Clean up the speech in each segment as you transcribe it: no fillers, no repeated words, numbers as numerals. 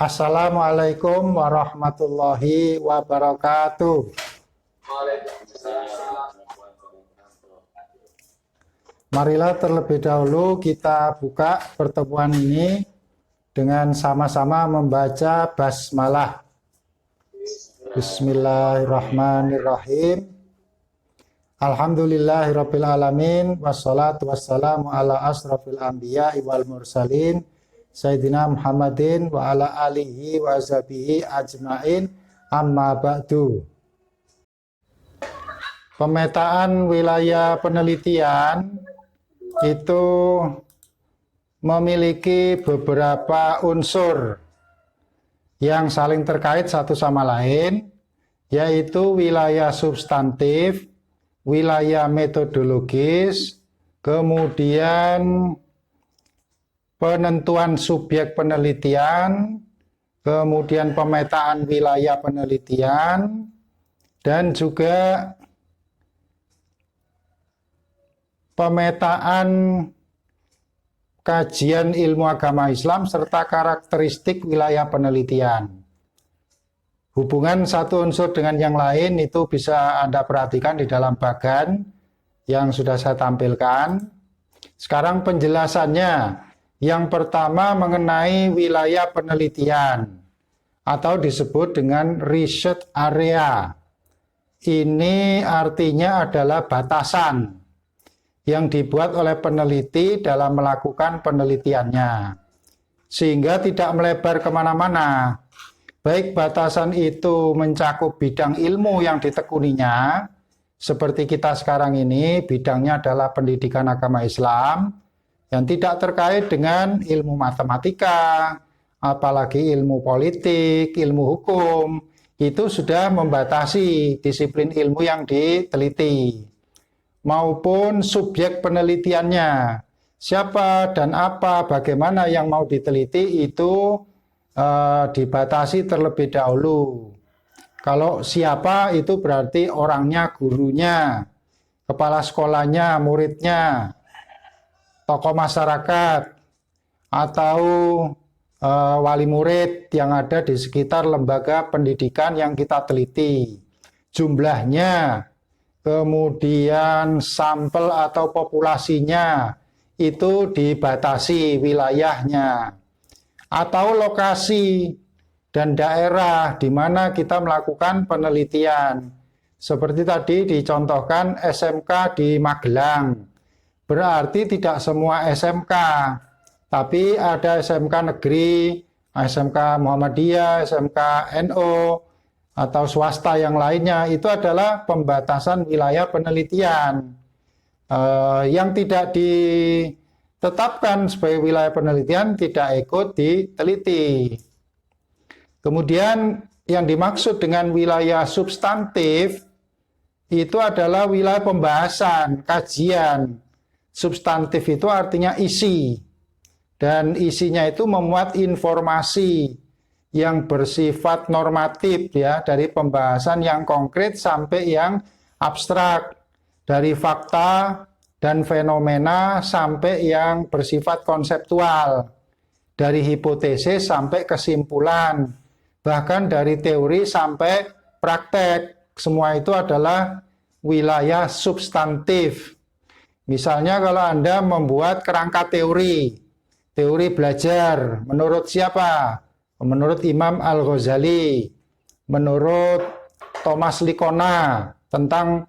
Assalamualaikum warahmatullahi wabarakatuh. Marilah terlebih dahulu kita buka pertemuan ini dengan sama-sama membaca basmalah. Bismillahirrahmanirrahim. Alhamdulillahirabbil alamin wassalatu wassalamu ala asrofil anbiya'i wal mursalin Sayyidina Muhammadin wa ala alihi wa ashabihi ajmain, amma ba'du. Pemetaan wilayah penelitian itu memiliki beberapa unsur yang saling terkait satu sama lain, yaitu wilayah substantif, wilayah metodologis, kemudian penentuan subjek penelitian, kemudian pemetaan wilayah penelitian, dan juga pemetaan kajian ilmu agama Islam serta karakteristik wilayah penelitian. Hubungan satu unsur dengan yang lain itu bisa Anda perhatikan di dalam bagan yang sudah saya tampilkan. Sekarang penjelasannya. Yang pertama mengenai wilayah penelitian atau disebut dengan research area. Ini artinya adalah batasan yang dibuat oleh peneliti dalam melakukan penelitiannya, sehingga tidak melebar kemana-mana. Baik batasan itu mencakup bidang ilmu yang ditekuninya, seperti kita sekarang ini bidangnya adalah pendidikan agama Islam, yang tidak terkait dengan ilmu matematika, apalagi ilmu politik, ilmu hukum, itu sudah membatasi disiplin ilmu yang diteliti. Maupun subjek penelitiannya, siapa dan apa, bagaimana yang mau diteliti itu dibatasi terlebih dahulu. Kalau siapa itu berarti orangnya, gurunya, kepala sekolahnya, muridnya, tokoh masyarakat, atau wali murid yang ada di sekitar lembaga pendidikan yang kita teliti. Jumlahnya, kemudian sampel atau populasinya, itu dibatasi wilayahnya. Atau lokasi dan daerah di mana kita melakukan penelitian. Seperti tadi dicontohkan SMK di Magelang. Berarti tidak semua SMK, tapi ada SMK negeri, SMK Muhammadiyah, SMK NU, atau swasta yang lainnya. Itu adalah pembatasan wilayah penelitian yang tidak ditetapkan sebagai wilayah penelitian, tidak ikut diteliti. Kemudian yang dimaksud dengan wilayah substantif itu adalah wilayah pembahasan, kajian. Substantif itu artinya isi, dan isinya itu memuat informasi yang bersifat normatif, ya, dari pembahasan yang konkret sampai yang abstrak, dari fakta dan fenomena sampai yang bersifat konseptual, dari hipotesis sampai kesimpulan, bahkan dari teori sampai praktek. Semua itu adalah wilayah substantif. Misalnya kalau Anda membuat kerangka teori belajar, menurut siapa? Menurut Imam Al-Ghazali, menurut Thomas Likona tentang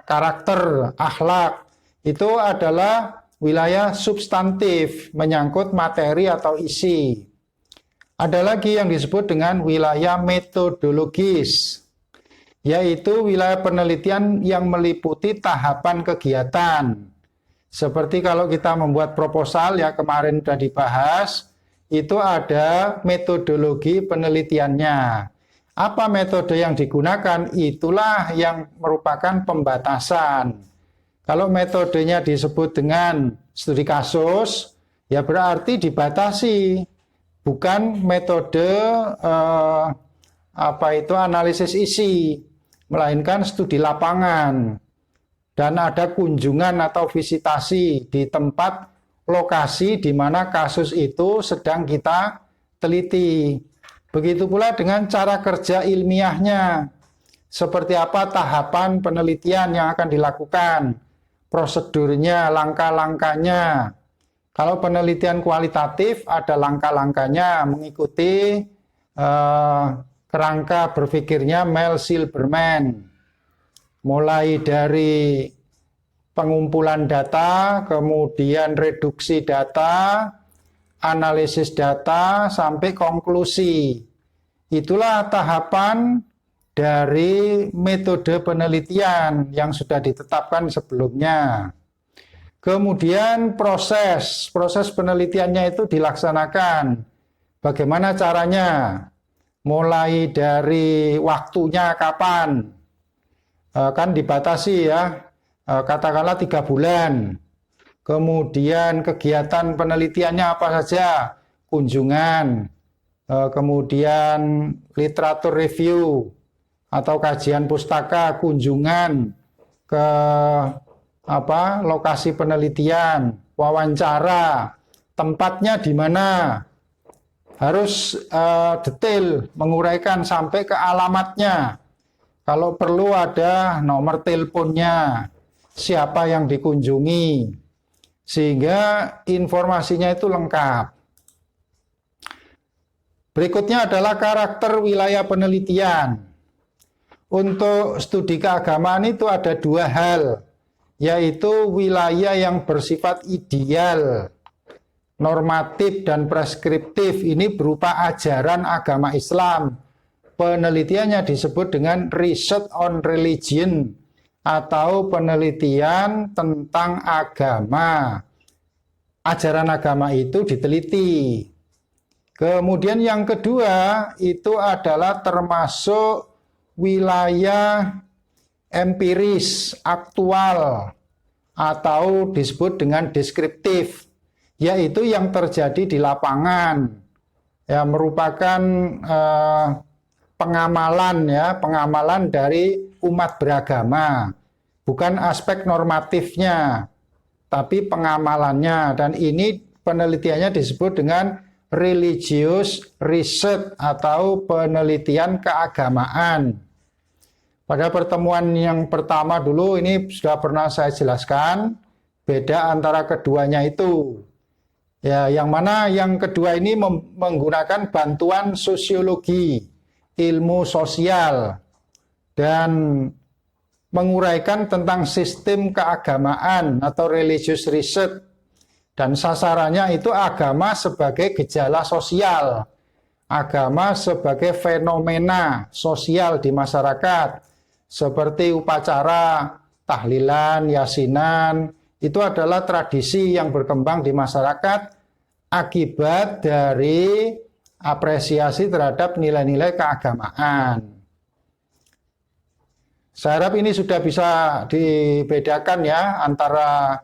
karakter, akhlak, itu adalah wilayah substantif, menyangkut materi atau isi. Ada lagi yang disebut dengan wilayah metodologis, yaitu wilayah penelitian yang meliputi tahapan kegiatan. Seperti kalau kita membuat proposal, ya kemarin sudah dibahas, itu ada metodologi penelitiannya. Apa metode yang digunakan? Itulah yang merupakan pembatasan. Kalau metodenya disebut dengan studi kasus, ya berarti dibatasi. Bukan metode analisis isi, melainkan studi lapangan. Dan ada kunjungan atau visitasi di tempat lokasi di mana kasus itu sedang kita diteliti. Begitu pula dengan cara kerja ilmiahnya. Seperti apa tahapan penelitian yang akan dilakukan, prosedurnya, langkah-langkahnya. Kalau penelitian kualitatif ada langkah-langkahnya mengikuti kerangka berpikirnya Mel Silberman. Mulai dari pengumpulan data, kemudian reduksi data, analisis data, sampai konklusi. Itulah tahapan dari metode penelitian yang sudah ditetapkan sebelumnya. Kemudian proses penelitiannya itu dilaksanakan. Bagaimana caranya? Mulai dari waktunya kapan? Kan dibatasi ya, katakanlah 3 bulan. Kemudian kegiatan penelitiannya apa saja? Kunjungan, kemudian literatur review, atau kajian pustaka, kunjungan ke lokasi penelitian, wawancara, tempatnya di mana, harus detail menguraikan sampai ke alamatnya. Kalau perlu ada nomor teleponnya, siapa yang dikunjungi, sehingga informasinya itu lengkap. Berikutnya adalah karakter wilayah penelitian. Untuk studi keagamaan itu ada 2 hal, yaitu wilayah yang bersifat ideal, normatif dan preskriptif. Ini berupa ajaran agama Islam. Penelitiannya disebut dengan research on religion atau penelitian tentang agama. Ajaran agama itu diteliti. Kemudian yang kedua itu adalah termasuk wilayah empiris, aktual, atau disebut dengan deskriptif, yaitu yang terjadi di lapangan, ya, merupakan pengamalan dari umat beragama, bukan aspek normatifnya, tapi pengamalannya. Dan ini penelitiannya disebut dengan religious research atau penelitian keagamaan. Pada pertemuan yang pertama dulu ini sudah pernah saya jelaskan beda antara keduanya itu. Ya, yang mana yang kedua ini menggunakan bantuan sosiologi, ilmu sosial, dan menguraikan tentang sistem keagamaan atau religious research. Dan sasarannya itu agama sebagai gejala sosial, agama sebagai fenomena sosial di masyarakat, seperti upacara, tahlilan, yasinan, itu adalah tradisi yang berkembang di masyarakat akibat dari apresiasi terhadap nilai-nilai keagamaan. Saya harap ini sudah bisa dibedakan ya antara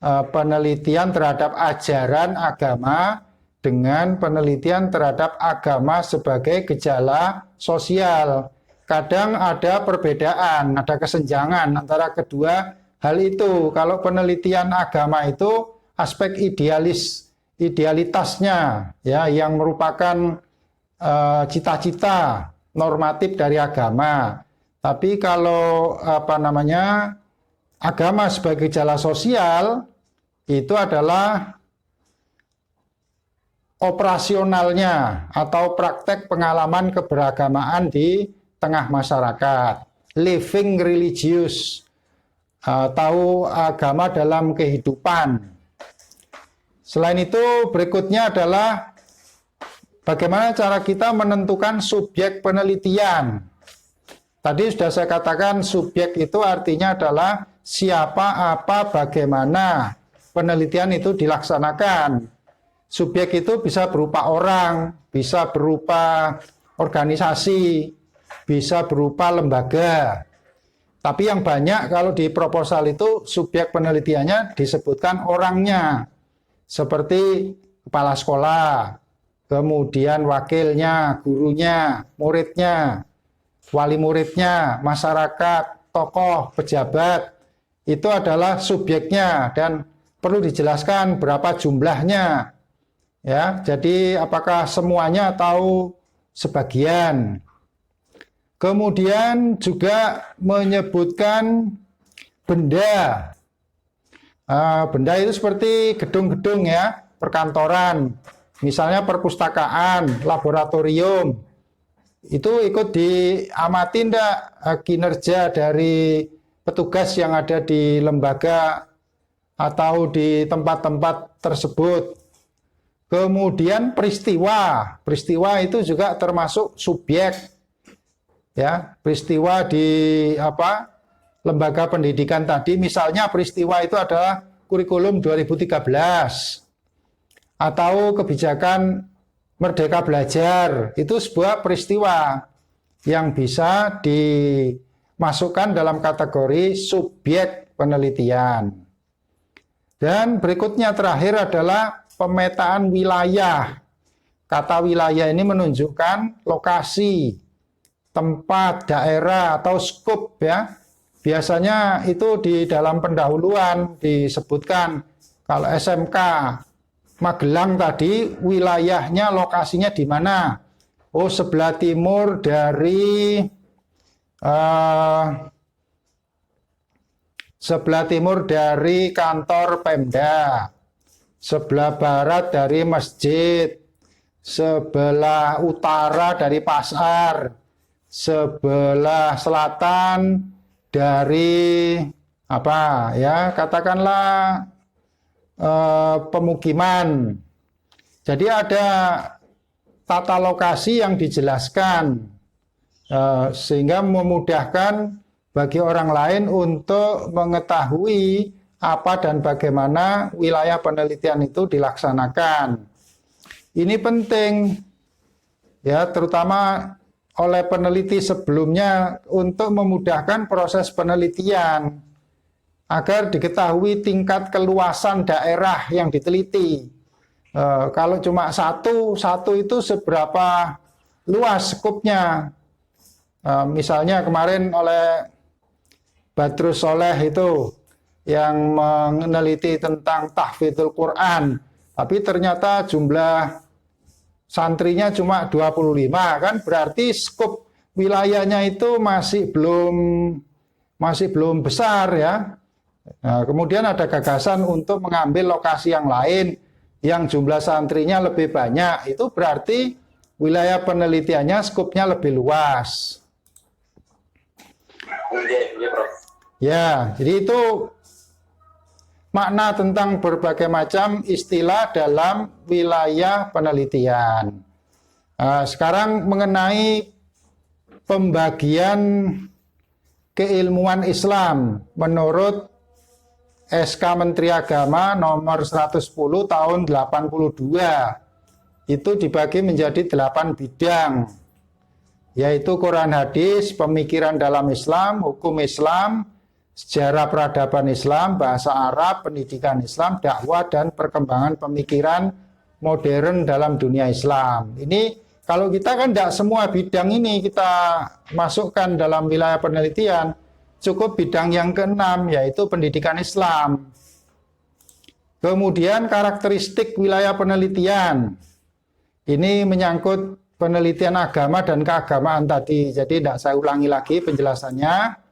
penelitian terhadap ajaran agama dengan penelitian terhadap agama sebagai gejala sosial. Kadang ada perbedaan, ada kesenjangan antara kedua hal itu. Kalau penelitian agama itu aspek idealitasnya ya, yang merupakan cita-cita normatif dari agama. Tapi kalau agama sebagai gejala sosial itu adalah operasionalnya atau praktek pengalaman keberagamaan di tengah masyarakat, living religious, tahu agama dalam kehidupan. Selain itu berikutnya adalah bagaimana cara kita menentukan subjek penelitian. Tadi sudah saya katakan subjek itu artinya adalah siapa, apa, bagaimana penelitian itu dilaksanakan. Subjek itu bisa berupa orang, bisa berupa organisasi, bisa berupa lembaga. Tapi yang banyak kalau di proposal itu subjek penelitiannya disebutkan orangnya. Seperti kepala sekolah, kemudian wakilnya, gurunya, muridnya, wali muridnya, masyarakat, tokoh, pejabat. Itu adalah subjeknya dan perlu dijelaskan berapa jumlahnya. Ya, jadi apakah semuanya atau sebagian? Kemudian juga menyebutkan benda. Benda itu seperti gedung-gedung ya, perkantoran, misalnya perpustakaan, laboratorium. Itu ikut diamati enggak kinerja dari petugas yang ada di lembaga atau di tempat-tempat tersebut. Kemudian peristiwa itu juga termasuk subjek. Ya, peristiwa di lembaga pendidikan tadi, misalnya peristiwa itu adalah kurikulum 2013 atau kebijakan Merdeka Belajar, itu sebuah peristiwa yang bisa dimasukkan dalam kategori subjek penelitian. Dan berikutnya terakhir adalah pemetaan wilayah. Kata wilayah ini menunjukkan lokasi, tempat, daerah, atau skup ya. Biasanya itu di dalam pendahuluan disebutkan kalau SMK Magelang tadi wilayahnya, lokasinya di mana? Oh, sebelah timur dari kantor Pemda, sebelah barat dari masjid, sebelah utara dari pasar, sebelah selatan dari apa ya, katakanlah pemukiman. Jadi ada tata lokasi yang dijelaskan sehingga memudahkan bagi orang lain untuk mengetahui apa dan bagaimana wilayah penelitian itu dilaksanakan. Ini penting ya, terutama oleh peneliti sebelumnya untuk memudahkan proses penelitian agar diketahui tingkat keluasan daerah yang diteliti. Kalau cuma satu itu seberapa luas skupnya. Misalnya kemarin oleh Badrus Soleh itu yang meneliti tentang tahfidzul Quran, tapi ternyata jumlah santrinya cuma 25, kan berarti skup wilayahnya itu masih belum besar ya. Nah, kemudian ada gagasan untuk mengambil lokasi yang lain yang jumlah santrinya lebih banyak. Itu berarti wilayah penelitiannya skupnya lebih luas. Ya, jadi itu makna tentang berbagai macam istilah dalam wilayah penelitian. Sekarang mengenai pembagian keilmuan Islam menurut SK Menteri Agama nomor 110 tahun 82. Itu dibagi menjadi 8 bidang, yaitu Quran Hadis, pemikiran dalam Islam, hukum Islam, sejarah peradaban Islam, bahasa Arab, pendidikan Islam, dakwah, dan perkembangan pemikiran modern dalam dunia Islam. Ini kalau kita kan tidak semua bidang ini kita masukkan dalam wilayah penelitian, cukup bidang yang keenam, yaitu pendidikan Islam. Kemudian karakteristik wilayah penelitian. Ini menyangkut penelitian agama dan keagamaan tadi, jadi tidak saya ulangi lagi penjelasannya.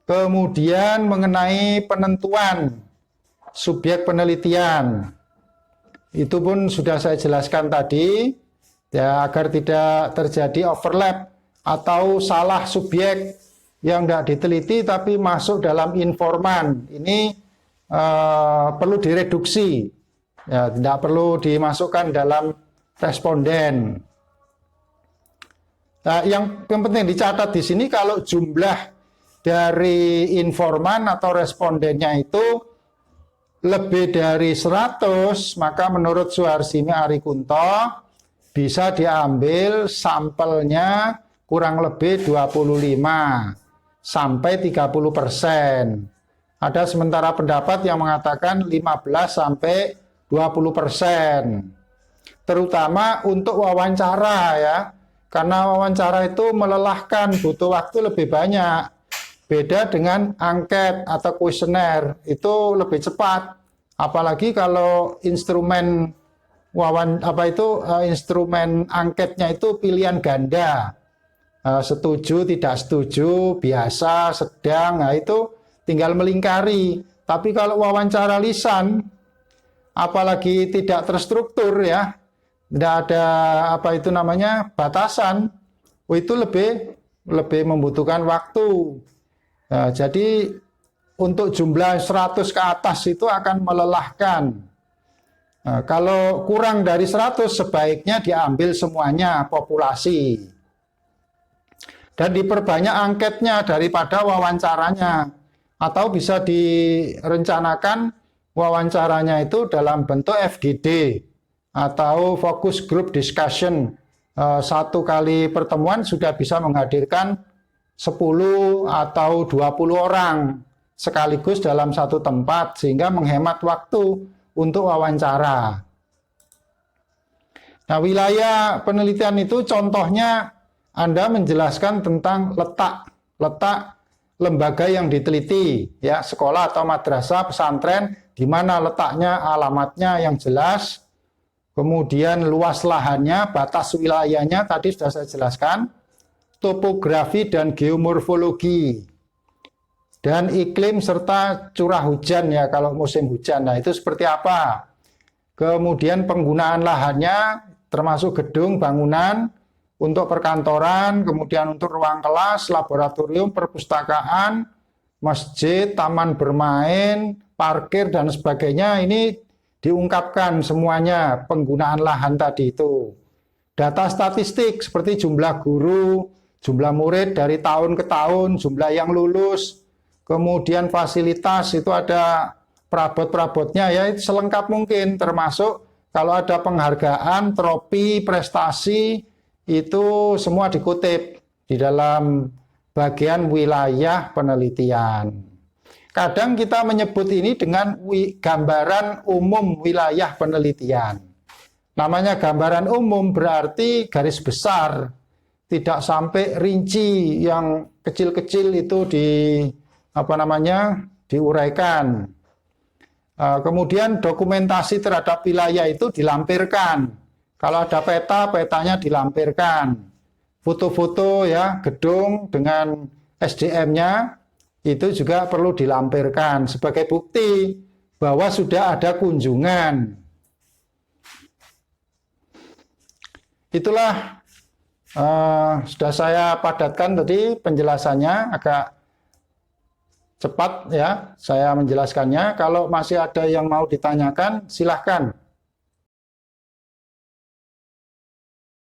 Kemudian mengenai penentuan subjek penelitian, itu pun sudah saya jelaskan tadi, ya, agar tidak terjadi overlap atau salah subjek yang tidak diteliti tapi masuk dalam informan. Ini perlu direduksi, ya, tidak perlu dimasukkan dalam responden. Nah, yang penting dicatat di sini kalau jumlah dari informan atau respondennya itu lebih dari 100, maka menurut Suharsimi Arikunto bisa diambil sampelnya kurang lebih 25 sampai 30%. Ada sementara pendapat yang mengatakan 15 sampai 20%. Terutama untuk wawancara ya. Karena wawancara itu melelahkan, butuh waktu lebih banyak. Beda dengan angket atau kuesioner, itu lebih cepat. Apalagi kalau instrumen instrumen angketnya itu pilihan ganda. Setuju, tidak setuju, biasa, sedang, nah itu tinggal melingkari. Tapi kalau wawancara lisan, apalagi tidak terstruktur ya, tidak ada batasan, itu lebih membutuhkan waktu. Jadi untuk jumlah 100 ke atas itu akan melelahkan. Kalau kurang dari 100 sebaiknya diambil semuanya populasi. Dan diperbanyak angketnya daripada wawancaranya. Atau bisa direncanakan wawancaranya itu dalam bentuk FGD atau Focus Group Discussion. Satu kali pertemuan sudah bisa menghadirkan 10 atau 20 orang sekaligus dalam satu tempat sehingga menghemat waktu untuk wawancara. Nah, wilayah penelitian itu contohnya Anda menjelaskan tentang letak lembaga yang diteliti, ya, sekolah atau madrasah, pesantren, di mana letaknya, alamatnya yang jelas, kemudian luas lahannya, batas wilayahnya, tadi sudah saya jelaskan, topografi dan geomorfologi, dan iklim serta curah hujan ya kalau musim hujan. Nah, itu seperti apa? Kemudian penggunaan lahannya termasuk gedung, bangunan, untuk perkantoran, kemudian untuk ruang kelas, laboratorium, perpustakaan, masjid, taman bermain, parkir, dan sebagainya. Ini diungkapkan semuanya penggunaan lahan tadi itu. Data statistik seperti jumlah guru, jumlah murid dari tahun ke tahun, jumlah yang lulus, kemudian fasilitas itu ada perabot-perabotnya ya, itu selengkap mungkin, termasuk kalau ada penghargaan, trofi, prestasi, itu semua dikutip di dalam bagian wilayah penelitian. Kadang kita menyebut ini dengan gambaran umum wilayah penelitian. Namanya gambaran umum berarti garis besar, tidak sampai rinci yang kecil-kecil itu diuraikan. Kemudian dokumentasi terhadap wilayah itu dilampirkan. Kalau ada peta, petanya dilampirkan. Foto-foto ya, gedung dengan SDM-nya itu juga perlu dilampirkan sebagai bukti bahwa sudah ada kunjungan. Itulah sudah saya padatkan tadi penjelasannya, agak cepat ya saya menjelaskannya. Kalau masih ada yang mau ditanyakan, silahkan.